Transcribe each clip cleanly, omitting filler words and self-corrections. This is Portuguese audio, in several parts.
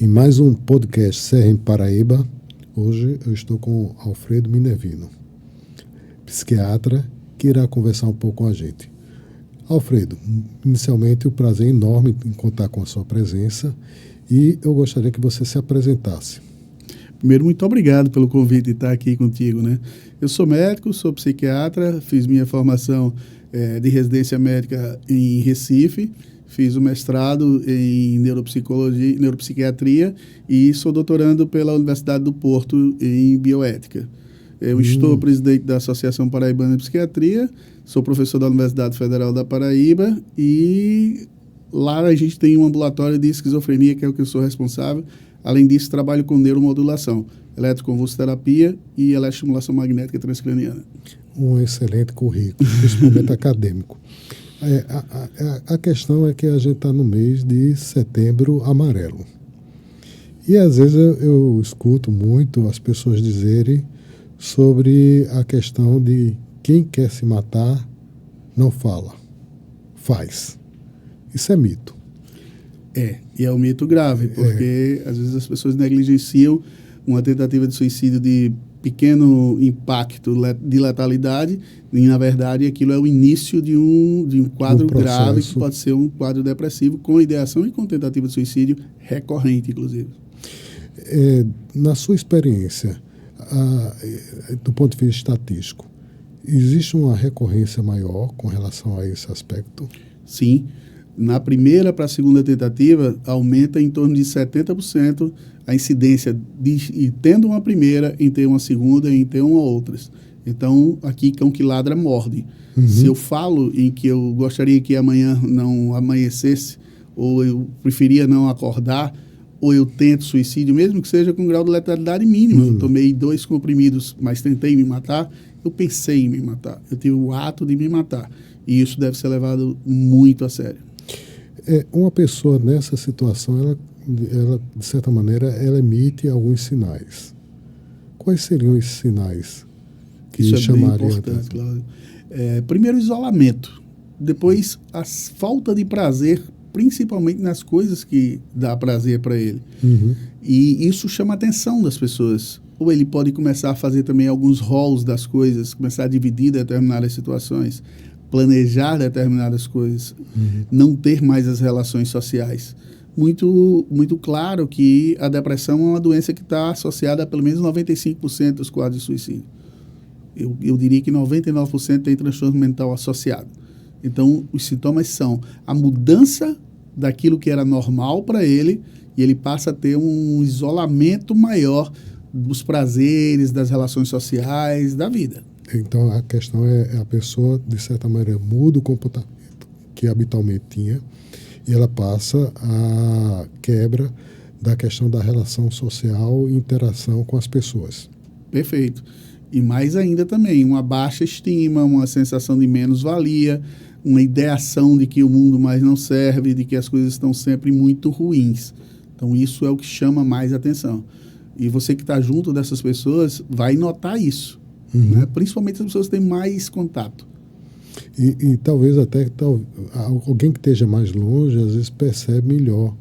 Em mais um podcast CRM Paraíba. Hoje eu estou com Alfredo Minervino, psiquiatra, que irá conversar um pouco com a gente. Alfredo, inicialmente o prazer é enorme em contar com a sua presença e eu gostaria que você se apresentasse. Primeiro, muito obrigado pelo convite de estar aqui contigo, né? Eu sou médico, sou psiquiatra, fiz minha formação de residência médica em Recife, fiz o mestrado em neuropsiquiatria e sou doutorando pela Universidade do Porto em bioética. Eu estou presidente da Associação Paraibana de Psiquiatria, sou professor da Universidade Federal da Paraíba e lá a gente tem um ambulatório de esquizofrenia, que é o que eu sou responsável. Além disso, trabalho com neuromodulação, eletroconvulsoterapia e eletroestimulação magnética transcraniana. Um excelente currículo, principalmente acadêmico. A questão é que a gente está no mês de Setembro Amarelo. E às vezes eu escuto muito as pessoas dizerem sobre a questão de quem quer se matar não fala, faz. Isso é mito. E é um mito grave, porque às vezes as pessoas negligenciam uma tentativa de suicídio de pequeno impacto de letalidade e, na verdade, aquilo é o início de um quadro grave, que pode ser um quadro depressivo com ideação e com tentativa de suicídio recorrente, inclusive. Na sua experiência, do ponto de vista estatístico, existe uma recorrência maior com relação a esse aspecto? Sim. Na primeira para a segunda tentativa, aumenta em torno de 70% a incidência de tendo uma primeira, em ter uma segunda e em ter uma outras. Então, aqui, cão que ladra morde. Se eu falo em que eu gostaria que amanhã não amanhecesse, ou eu preferia não acordar, ou eu tento suicídio, mesmo que seja com grau de letalidade mínimo. Eu tomei 2 comprimidos, mas tentei me matar, eu pensei em me matar. Eu tive o ato de me matar. E isso deve ser levado muito a sério. Uma pessoa nessa situação, ela, de certa maneira, ela emite alguns sinais. Quais seriam esses sinais que isso chamariam é bem importante, Cláudio. Primeiro, o isolamento. Depois, a falta de prazer, principalmente nas coisas que dá prazer para ele. E isso chama a atenção das pessoas. Ou ele pode começar a fazer também alguns roles das coisas, começar a dividir determinadas situações, planejar determinadas coisas, não ter mais as relações sociais. Muito, muito claro que a depressão é uma doença que está associada a pelo menos 95% dos quadros de suicídio. Eu diria que 99% tem transtorno mental associado. Então, os sintomas são a mudança daquilo que era normal para ele e ele passa a ter um isolamento maior dos prazeres, das relações sociais, da vida. Então, a questão é a pessoa, de certa maneira, muda o comportamento que habitualmente tinha e ela passa a quebra da questão da relação social e interação com as pessoas. Perfeito. E mais ainda também, uma baixa estima, uma sensação de menos-valia, uma ideação de que o mundo mais não serve, de que as coisas estão sempre muito ruins. Então, isso é o que chama mais atenção. E você que está junto dessas pessoas vai notar isso. Né? Principalmente as pessoas que têm mais contato. E talvez até alguém que esteja mais longe, às vezes percebe melhor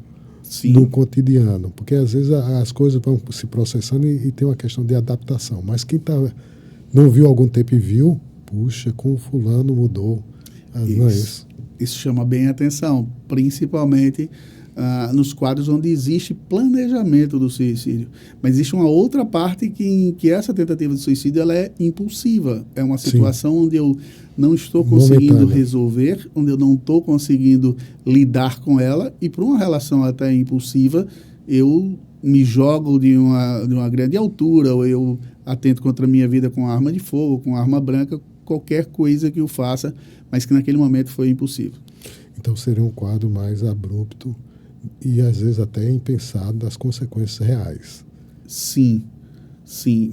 no cotidiano, porque às vezes as coisas vão se processando e tem uma questão de adaptação. Mas quem não viu há algum tempo e viu, puxa, como fulano mudou. Não é isso? Isso chama bem a atenção, principalmente nos quadros onde existe planejamento do suicídio. Mas existe uma outra parte que essa tentativa de suicídio ela é impulsiva. É uma situação onde eu não estou conseguindo resolver, onde eu não estou conseguindo lidar com ela, e por uma relação até impulsiva, eu me jogo de uma grande altura, ou eu atento contra a minha vida com arma de fogo, com arma branca, qualquer coisa que eu faça, mas que naquele momento foi impulsivo. Então seria um quadro mais abrupto e às vezes até impensado das consequências reais. Sim.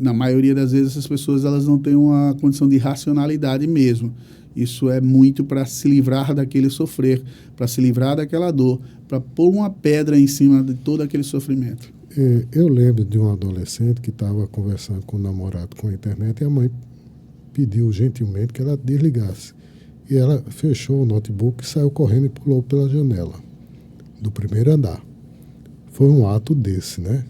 Na maioria das vezes essas pessoas elas não têm uma condição de racionalidade mesmo. Isso é muito para se livrar daquele sofrer, para se livrar daquela dor, para pôr uma pedra em cima de todo aquele sofrimento. Eu lembro de um adolescente que estava conversando com o namorado com a internet e a mãe pediu gentilmente que ela desligasse. E ela fechou o notebook, saiu correndo e pulou pela janela do primeiro andar. foi um ato desse, né?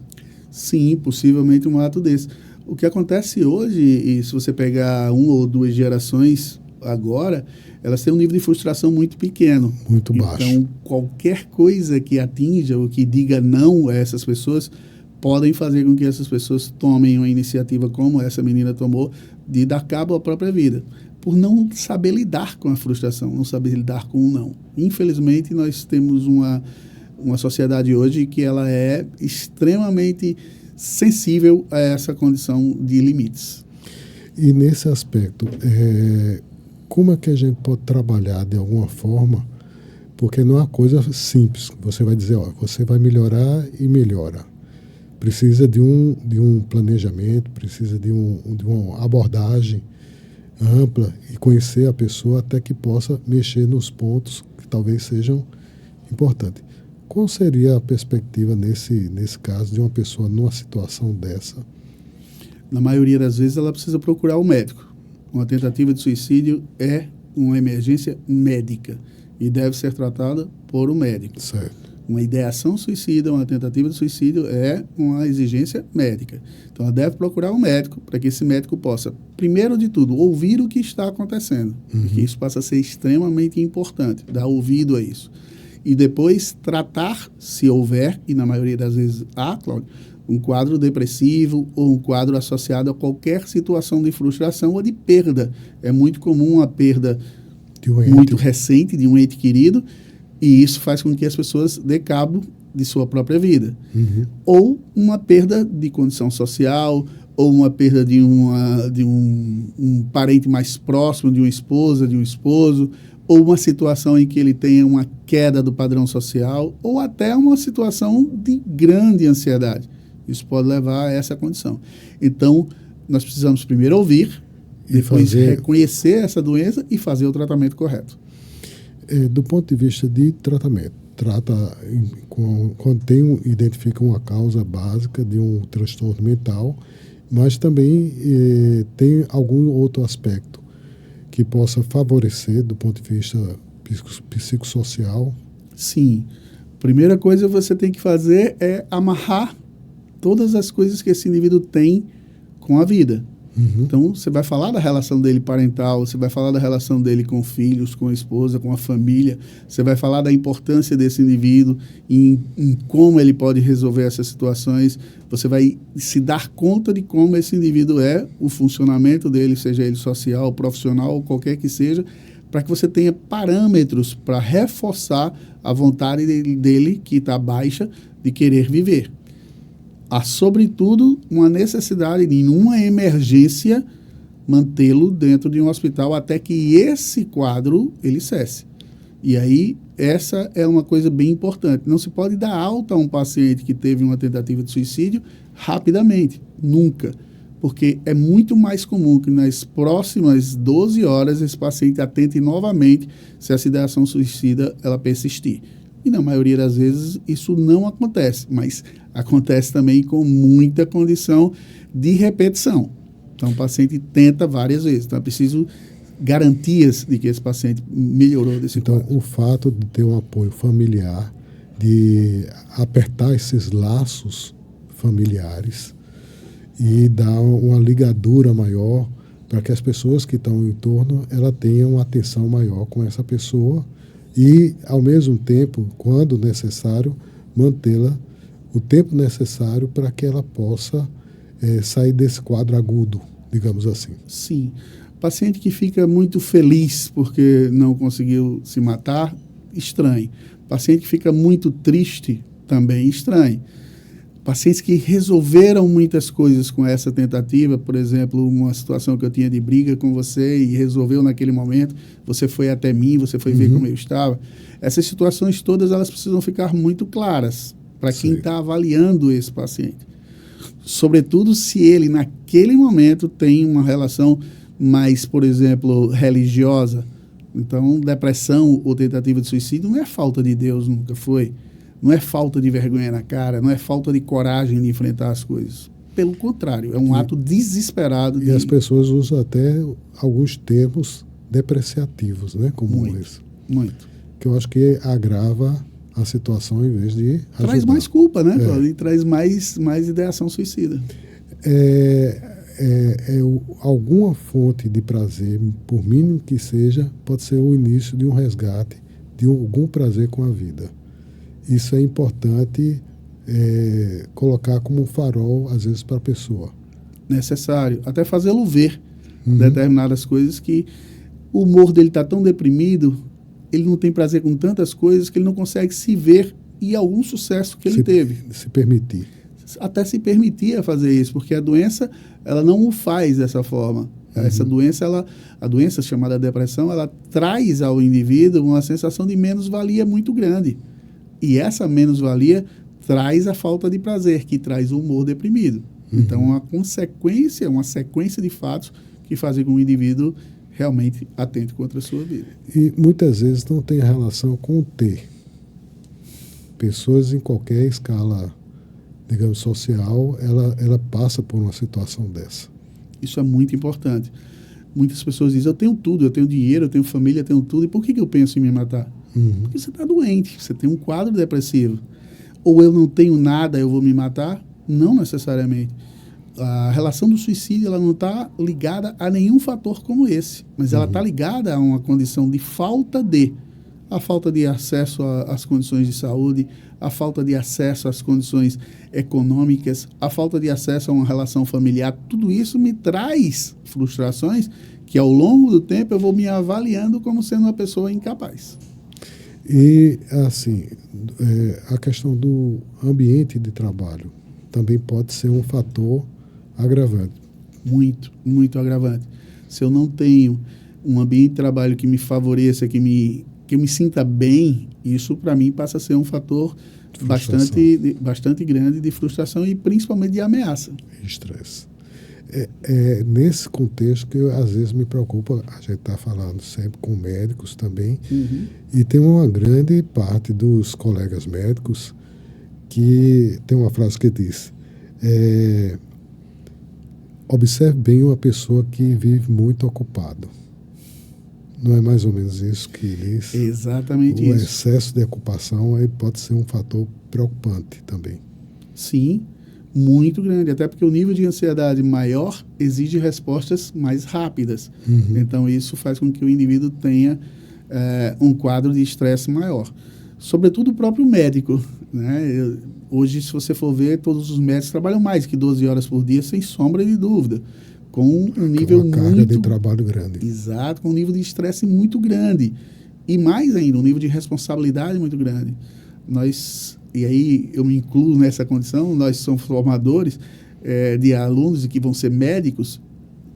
Sim, possivelmente um ato desse. O que acontece hoje, e se você pegar 1 ou 2 gerações agora, elas têm um nível de frustração muito pequeno. Muito baixo. Então, qualquer coisa que atinja ou que diga não a essas pessoas, podem fazer com que essas pessoas tomem uma iniciativa como essa menina tomou, de dar cabo à própria vida, por não saber lidar com a frustração, não saber lidar com o não. Infelizmente, nós temos uma sociedade hoje que ela é extremamente sensível a essa condição de limites. E nesse aspecto, como é que a gente pode trabalhar de alguma forma? Porque não é uma coisa simples. Você vai dizer, ó, você vai melhorar e melhora. Precisa de um planejamento, precisa de uma abordagem ampla e conhecer a pessoa até que possa mexer nos pontos que talvez sejam importantes. Qual seria a perspectiva nesse caso de uma pessoa numa situação dessa? Na maioria das vezes ela precisa procurar o médico. Uma tentativa de suicídio é uma emergência médica e deve ser tratada por um médico. Certo. Uma ideação suicida, uma tentativa de suicídio é uma exigência médica. Então, ela deve procurar um médico para que esse médico possa, primeiro de tudo, ouvir o que está acontecendo. Porque isso passa a ser extremamente importante, dar ouvido a isso. E depois tratar, se houver, e na maioria das vezes há, Cláudio, um quadro depressivo ou um quadro associado a qualquer situação de frustração ou de perda. É muito comum a perda muito recente de um ente querido, e isso faz com que as pessoas dê cabo de sua própria vida. Ou uma perda de condição social, ou uma perda de um parente mais próximo, de uma esposa, de um esposo, ou uma situação em que ele tenha uma queda do padrão social, ou até uma situação de grande ansiedade. Isso pode levar a essa condição. Então, nós precisamos primeiro ouvir, depois reconhecer essa doença e fazer o tratamento correto. Do ponto de vista de tratamento, quando identifica uma causa básica de um transtorno mental, mas também tem algum outro aspecto que possa favorecer do ponto de vista psicossocial? Sim. Primeira coisa que você tem que fazer é amarrar todas as coisas que esse indivíduo tem com a vida. Então, você vai falar da relação dele parental, você vai falar da relação dele com filhos, com a esposa, com a família, você vai falar da importância desse indivíduo em como ele pode resolver essas situações, você vai se dar conta de como esse indivíduo é, o funcionamento dele, seja ele social, profissional, qualquer que seja, para que você tenha parâmetros para reforçar a vontade dele, que está baixa, de querer viver. Há, sobretudo, uma necessidade de, em uma emergência, mantê-lo dentro de um hospital até que esse quadro ele cesse. E aí, essa é uma coisa bem importante. Não se pode dar alta a um paciente que teve uma tentativa de suicídio rapidamente, nunca. Porque é muito mais comum que nas próximas 12 horas esse paciente atente novamente se essa ideação suicida ela persistir. E na maioria das vezes isso não acontece, mas acontece também com muita condição de repetição. Então o paciente tenta várias vezes, então é preciso garantias de que esse paciente melhorou desse quadro. Então o fato de ter um apoio familiar, de apertar esses laços familiares e dar uma ligadura maior para que as pessoas que estão em torno ela tenham uma atenção maior com essa pessoa e, ao mesmo tempo, quando necessário, mantê-la o tempo necessário para que ela possa sair desse quadro agudo, digamos assim. Sim. Paciente que fica muito feliz porque não conseguiu se matar, estranho. Paciente que fica muito triste, também estranho. Pacientes que resolveram muitas coisas com essa tentativa, por exemplo, uma situação que eu tinha de briga com você e resolveu naquele momento, você foi até mim, você foi ver como eu estava. Essas situações todas, elas precisam ficar muito claras para quem está avaliando esse paciente. Sobretudo se ele, naquele momento, tem uma relação mais, por exemplo, religiosa. Então, depressão ou tentativa de suicídio não é falta de Deus, nunca foi. Não é falta de vergonha na cara, não é falta de coragem de enfrentar as coisas. Pelo contrário, é um ato desesperado. E as pessoas usam até alguns termos depreciativos, né? Como esse. Muito. Que eu acho que agrava a situação em vez de ajudar. Traz mais culpa, né, Cláudio? E traz mais ideação suicida. Alguma fonte de prazer, por mínimo que seja, pode ser o início de um resgate, de algum prazer com a vida. Isso é importante colocar como um farol, às vezes, para a pessoa. Necessário. Até fazê-lo ver determinadas coisas que o humor dele está tão deprimido, ele não tem prazer com tantas coisas que ele não consegue se ver e algum sucesso que ele teve. Se permitir. Até se permitir fazer isso, porque a doença, ela não o faz dessa forma. Essa doença, a doença chamada depressão, ela traz ao indivíduo uma sensação de menos-valia muito grande. E essa menos-valia traz a falta de prazer, que traz o humor deprimido. Então, uma sequência de fatos que fazem com que o indivíduo realmente atente contra a sua vida. E muitas vezes não tem relação com o ter. Pessoas em qualquer escala, digamos, social, ela passa por uma situação dessa. Isso é muito importante. Muitas pessoas dizem, eu tenho tudo, eu tenho dinheiro, eu tenho família, eu tenho tudo, e por que eu penso em me matar? Porque você está doente, você tem um quadro depressivo. Ou eu não tenho nada, eu vou me matar? Não necessariamente. A relação do suicídio, ela não está ligada a nenhum fator como esse, mas ela está ligada a uma condição de a falta de acesso às condições de saúde, a falta de acesso às condições econômicas, a falta de acesso a uma relação familiar. Tudo isso me traz frustrações que, ao longo do tempo, eu vou me avaliando como sendo uma pessoa incapaz. E, assim, a questão do ambiente de trabalho também pode ser um fator agravante. Muito, muito agravante. Se eu não tenho um ambiente de trabalho que me favoreça, que eu me sinta bem, isso para mim passa a ser um fator bastante grande de frustração e principalmente de ameaça. Estresse. Nesse contexto que às vezes me preocupa, a gente está falando sempre com médicos também, e tem uma grande parte dos colegas médicos que tem uma frase que diz: observe bem uma pessoa que vive muito ocupado. Não é mais ou menos isso que diz? Exatamente isso. O isso. excesso de ocupação pode ser um fator preocupante também. Sim, muito grande. Até porque o nível de ansiedade maior exige respostas mais rápidas. Então, isso faz com que o indivíduo tenha um quadro de estresse maior. Sobretudo o próprio médico, né? Hoje, se você for ver, todos os médicos trabalham mais que 12 horas por dia, sem sombra de dúvida. Com um nível uma carga de trabalho grande. Exato, com um nível de estresse muito grande. E mais ainda, um nível de responsabilidade muito grande. E aí eu me incluo nessa condição, nós somos formadores de alunos que vão ser médicos,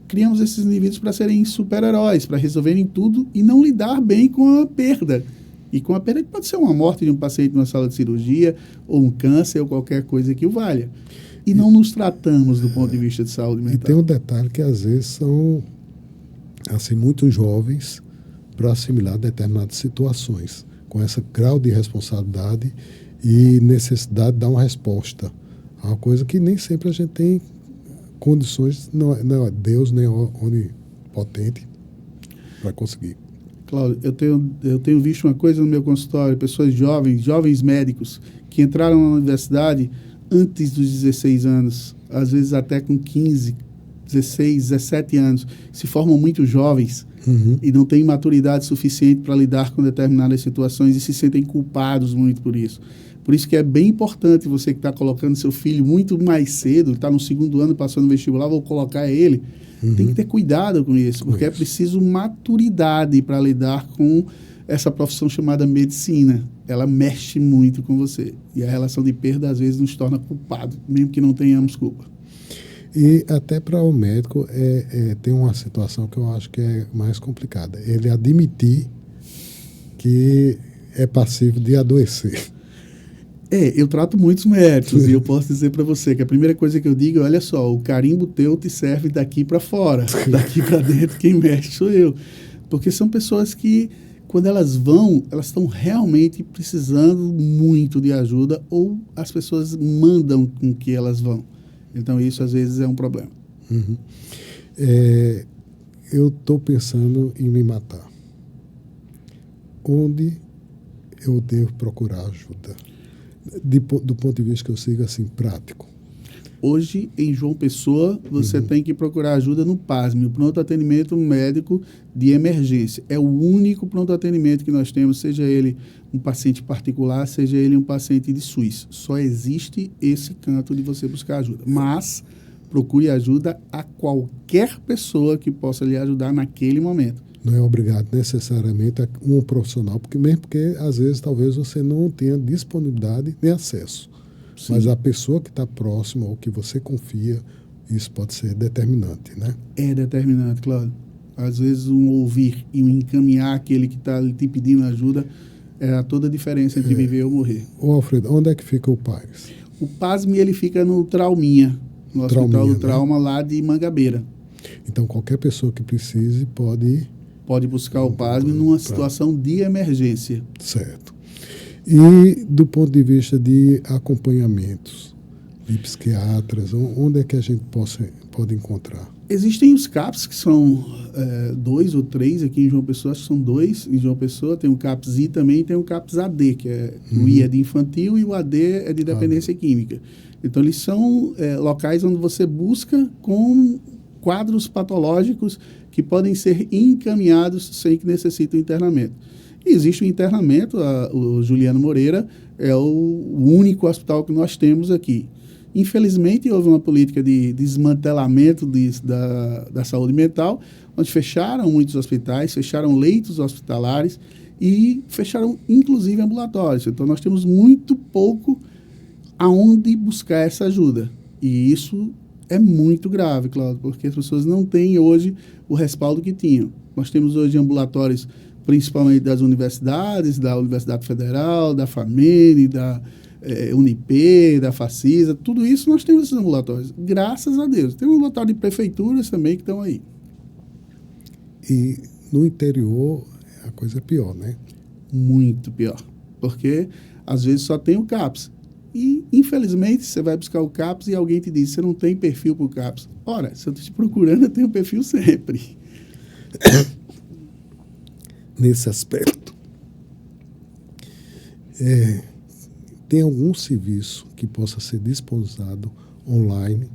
criamos esses indivíduos para serem super-heróis, para resolverem tudo e não lidar bem com a perda. E com a perda que pode ser uma morte de um paciente numa sala de cirurgia, ou um câncer, ou qualquer coisa que o valha. E não nos tratamos do ponto de vista de saúde mental. E tem um detalhe que às vezes são assim, muito jovens para assimilar determinadas situações, com esse grau de responsabilidade e necessidade de dar uma resposta a uma coisa que nem sempre a gente tem condições, não é Deus nem onipotente para conseguir. Cláudio, eu tenho visto uma coisa no meu consultório, pessoas jovens médicos, que entraram na universidade antes dos 16 anos, às vezes até com 15, 16, 17 anos, se formam muito jovens e não têm maturidade suficiente para lidar com determinadas situações e se sentem culpados muito por isso. Por isso que é bem importante você que está colocando seu filho muito mais cedo, está no 2º ano, passando no vestibular, vou colocar ele. Tem que ter cuidado com isso, porque é preciso maturidade para lidar com essa profissão chamada medicina. Ela mexe muito com você. E a relação de perda, às vezes, nos torna culpado, mesmo que não tenhamos culpa. E até para o médico tem uma situação que eu acho que é mais complicada. Ele admitir que é passivo de adoecer. Eu trato muitos médicos e eu posso dizer para você que a primeira coisa que eu digo é, olha só, o carimbo teu te serve daqui para fora. Daqui para dentro quem mexe sou eu. Porque são pessoas que, quando elas vão, elas estão realmente precisando muito de ajuda ou as pessoas mandam com que elas vão. Então, isso às vezes é um problema. Eu estou pensando em me matar. Onde eu devo procurar ajuda? Do ponto de vista que eu sigo assim, prático. Hoje, em João Pessoa, você tem que procurar ajuda no PASME, o pronto atendimento médico de emergência. É o único pronto atendimento que nós temos, seja ele um paciente particular, seja ele um paciente de SUS. Só existe esse canto de você buscar ajuda. Mas procure ajuda a qualquer pessoa que possa lhe ajudar naquele momento. Não é obrigado necessariamente a um profissional, porque às vezes talvez você não tenha disponibilidade nem acesso. Sim. Mas a pessoa que está próxima ou que você confia, isso pode ser determinante, né? É determinante, claro. Às vezes um ouvir e um encaminhar aquele que está te pedindo ajuda é toda a diferença entre viver ou morrer. Ô Alfredo, onde é que fica o PAS? O PASME, ele fica no Trauminha, no Hospital do Trauma, né? Lá de Mangabeira. Então qualquer pessoa que precise pode buscar o PASME numa situação de emergência. Certo. E do ponto de vista de acompanhamentos de psiquiatras, onde é que a gente pode encontrar? Existem os CAPs, que são 2 ou 3 aqui em João Pessoa, acho que são 2 em João Pessoa, tem o CAPS-I também, tem o CAPS-AD, que é o I é de infantil e o AD é de dependência química. Então, eles são locais onde você busca com quadros patológicos que podem ser encaminhados sem que necessitem internamento. E existe o internamento, o Juliano Moreira é o único hospital que nós temos aqui. Infelizmente, houve uma política de desmantelamento da saúde mental, onde fecharam muitos hospitais, fecharam leitos hospitalares e fecharam, inclusive, ambulatórios. Então, nós temos muito pouco aonde buscar essa ajuda. E isso é muito grave, Cláudio, porque as pessoas não têm hoje o respaldo que tinham. Nós temos hoje ambulatórios, principalmente das universidades, da Universidade Federal, da FAMENE, da Unip, da Facisa, tudo isso nós temos esses ambulatórios, graças a Deus. Tem um ambulatório de prefeituras também que estão aí. E no interior a coisa é pior, né? Muito pior, porque às vezes só tem o CAPS. E, infelizmente, você vai buscar o CAPS e alguém te diz, você não tem perfil para o CAPS. Ora, se eu estou te procurando, eu tenho perfil sempre. Nesse aspecto, tem algum serviço que possa ser disponibilizado online?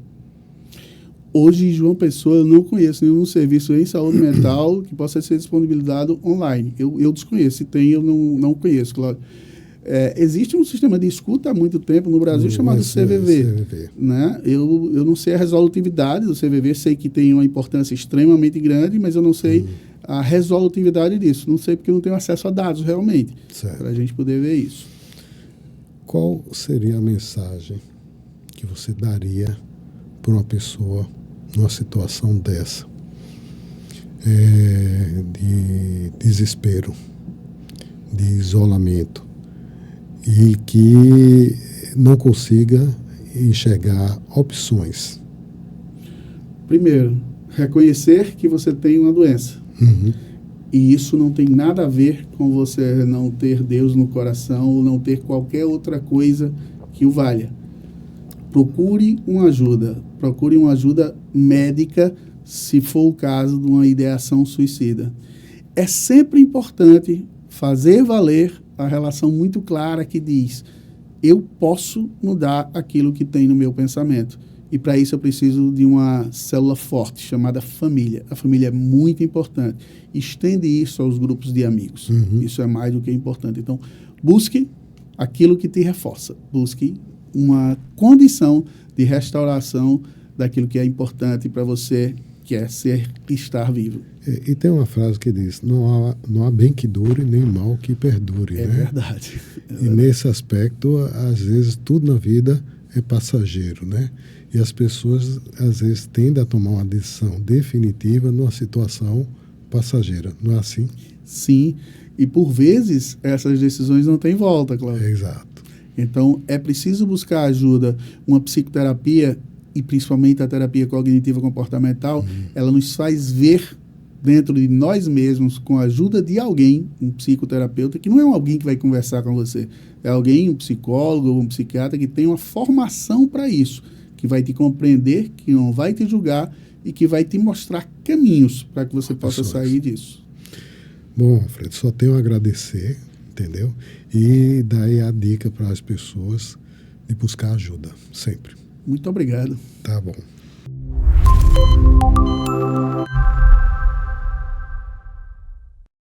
Hoje, em João Pessoa, eu não conheço nenhum serviço em saúde mental que possa ser disponibilizado online. Eu desconheço. Se tem, eu não conheço, claro. Existe um sistema de escuta há muito tempo no Brasil chamado CVV. Né? Eu não sei a resolutividade do CVV, sei que tem uma importância extremamente grande, mas eu não sei a resolutividade disso. Não sei porque eu não tenho acesso a dados realmente, para a gente poder ver isso. Qual seria a mensagem que você daria para uma pessoa numa situação dessa? De desespero, de isolamento, e que não consiga enxergar opções? Primeiro, reconhecer que você tem uma doença. E isso não tem nada a ver com você não ter Deus no coração ou não ter qualquer outra coisa que o valha. Procure uma ajuda médica se for o caso de uma ideação suicida. É sempre importante fazer valer a relação muito clara que diz: eu posso mudar aquilo que tem no meu pensamento. E para isso eu preciso de uma célula forte chamada família. A família é muito importante. Estende isso aos grupos de amigos. Isso é mais do que importante. Então, busque aquilo que te reforça. Busque uma condição de restauração daquilo que é importante para você, que é estar vivo. E tem uma frase que diz: não há bem que dure, nem mal que perdure. É, né? verdade. E nesse aspecto, às vezes, tudo na vida é passageiro, né? E as pessoas, às vezes, tendem a tomar uma decisão definitiva numa situação passageira. Não é assim? Sim. E, por vezes, essas decisões não têm volta, Cláudio. Exato. Então, é preciso buscar ajuda. Uma psicoterapia, e principalmente a terapia cognitiva comportamental, ela nos faz ver dentro de nós mesmos, com a ajuda de alguém, um psicoterapeuta, que não é alguém que vai conversar com você, é alguém, um psicólogo ou um psiquiatra que tem uma formação para isso, que vai te compreender, que não vai te julgar e que vai te mostrar caminhos para que você possa sair disso. Bom, Alfredo, só tenho a agradecer entendeu? E daí a dica para as pessoas de buscar ajuda, sempre. Muito obrigado. Tá bom.